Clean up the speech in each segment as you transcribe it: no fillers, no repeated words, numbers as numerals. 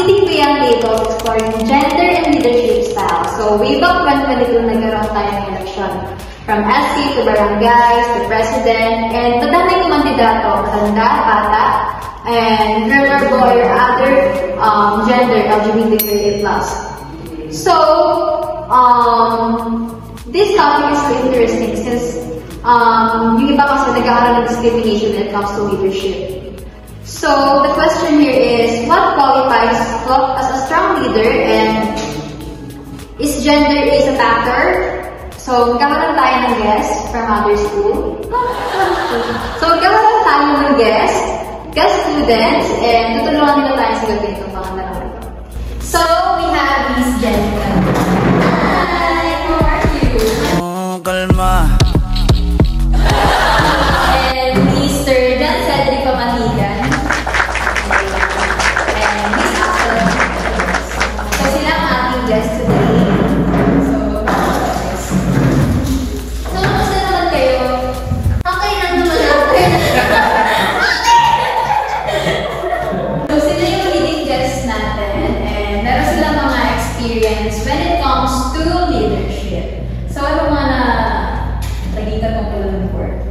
leading beyond labels, exploring gender and leadership style. So, way back 2022, nagkaroon tayo ng election. From SC to barangays, to president, and madami yung kandidato, matanda, bata, and girl or boy or other gender, LGBTQIA+. So, this topic is so interesting since yung iba kasi nag-aaral ng discrimination when it comes to leadership. So, the question here is, what qualifies as a strong leader, and is gender a factor? So, magkakaroon tayo ng guest from other school. So, magkakaroon tayo ng guest students, and tutulungan nila tayo sa gabi itong mga tanong. So, we have these gentlemen. Hi! How are you? Oh, kalma. And Mr. John Cedric Pamatigan. And Miss Axel. So, sila ang ating guest today. So, kamusta naman kayo? Okay lang naman natin. So, sila yung leading guests natin. And meron silang mga experience when it comes to leadership. So, ano mga nagitan mo pala ng work?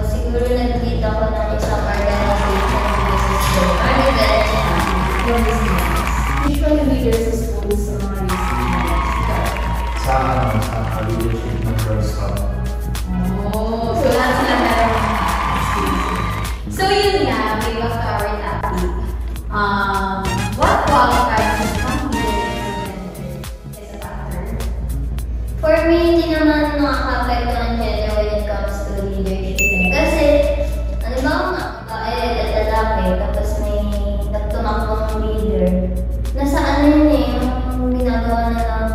Siguro nag-lead ako ng isang organization Usually leaders sa schools sa mga sa leadership ng Girls Club. Oh, so lahat sila meron experience. So yun nga, we got to our topic. What qualifies as strong leader is a factor? For me, hindi naman nakaka-affect ang gender when it comes to leadership. Kasi, ano ba at lalaki, tapos may nagtumakbong leader. Nasa ano yun eh, yung ginagawa na lang,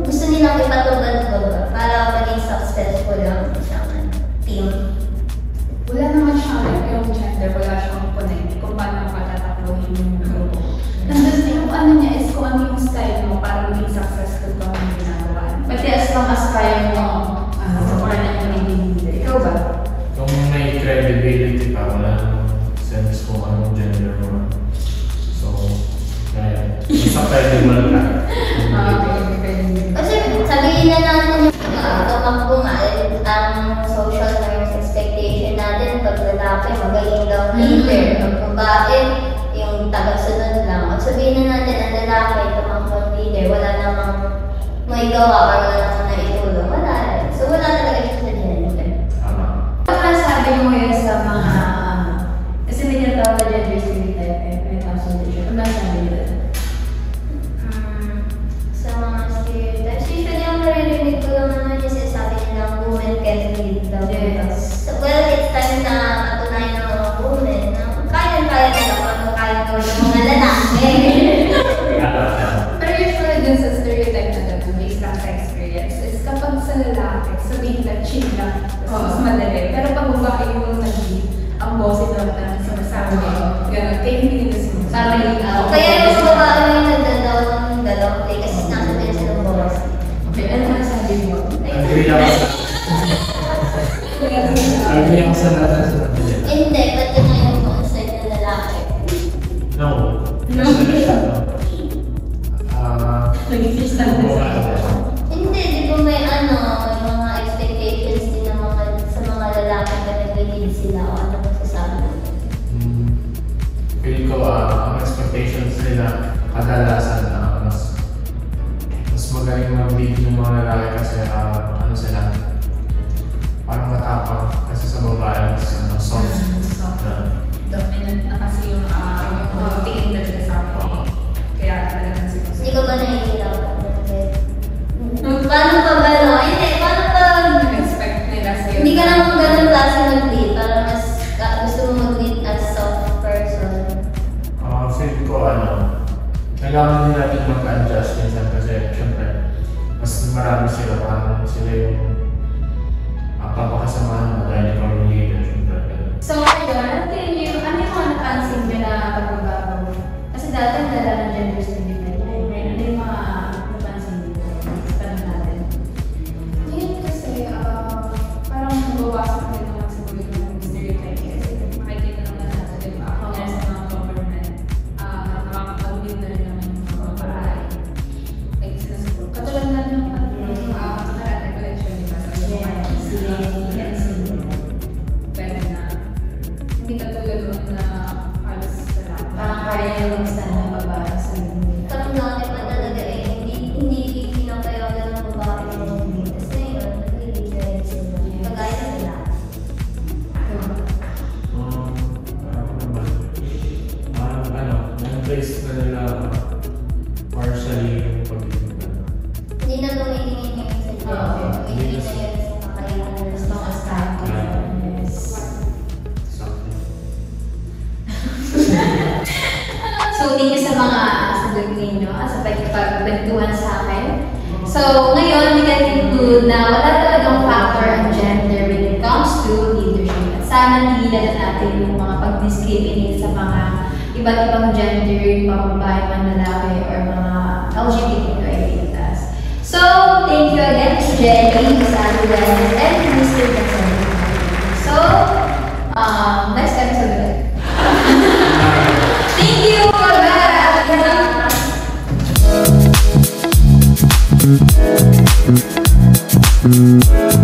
gusto nilang ipatugad ko ba, para maging successful ang isang team. Wala naman siya yung gender, wala siyang connect kung paano patatakbuhin yung grupo. Nandun yung ano niya is kung ano yung style mo para maging successful ka ang ginagawa. Pati as long as kaya mo support na yung magiging leader. Ikaw ba? Kung may credibility ka, wala namang sense kung anong gender mo. So, kaya, basta credible ka. Kasi sabihin na natin yung tumakbo nga, ang social norms expectation natin, pag lalaki, magaling daw leader. Pag babae, yung tagasunod lang. At sabihin na natin, ang lalaki, tumakbong leader, wala namang may gawa or wala namang naitulong. Wala rin. So wala talaga siya sa gender. Tama. Ano masasabi mo yan sa mga, kasi may tinatawag na gender stereotype when it comes to leadership. Ano masasabi nila? Sa mga stereotypes, usually ang naririnig ko lang naman yung sinasabi nilang women can lead daw. Yes. So, well, it's time na patunayan ng mga women na kaya nila kung ano kaya gawin ng mga lalaki. Pero usually dun sa stereotype na gano'n, based lang sa experience, is kapag sa lalaki, sabihin na chill lang, mas madali. Pero pag babae yung nag-lead, ang bossy daw na sumasabi, gano'n, kaya hindi nila sinasabi. Kaya yung babae yung nagdadaw ng dalawang play kasi nasa din silang boss. Okay, ano masasabi mo? Agree ako sa... Agree ako sa lahat sa nabili. Hindi, ba't yun na yung concept ng lalaki? No. No. Nag-fix lang na sa Hindi, di ba may mga expectations din ng sa mga lalaki na nag-lead sila o ano masasabi natin? Feel ko, ang expectations nila kadalasan mas magaling mag-lead ng mga lalaki kasi ano sila, parang matapang kasi sa babae mas soft. Dominant na kasi yung tingin talaga sa akin. Kaya talagang sinusunod. Hindi ko ba nahihirapan? Paano pa ba, no? Hindi, paano pa? Expect nila sa'yo. Hindi ka naman ganun klase mag-lead. Parang mas gusto mo mag-lead as soft person. Feel ko, kailangan din natin mag-adjust minsan kasi syempre, mas marami sila, parang sila yung papakasamahan mo dahil ikaw rin yung stand ng babae sa nila. Parang dati pa talaga hindi pinapayagan ng babae ng lead. Tapos ngayon, nag-lead na rin sila. Kagaya sila. Na-place na nila partially yung pag-ibig. Hindi na tumitingin ngayon sa Oo. Hindi na yun sa kakayahan. As long as time yes. Something. So, thank you sa mga sagot ninyo, sa pagkipagbentuhan sa akin. So, ngayon, we can conclude na wala talagang factor ang gender when it comes to leadership. At sana tigilan natin yung mga pag-discriminate sa mga iba't ibang gender, yung mga babae, mga lalaki, or mga LGBTQIA+. So, thank you again, Ms. Jenny, Ms. Aguilar, and Mr. Benson. So, next episode ulit. Thank you! Bye!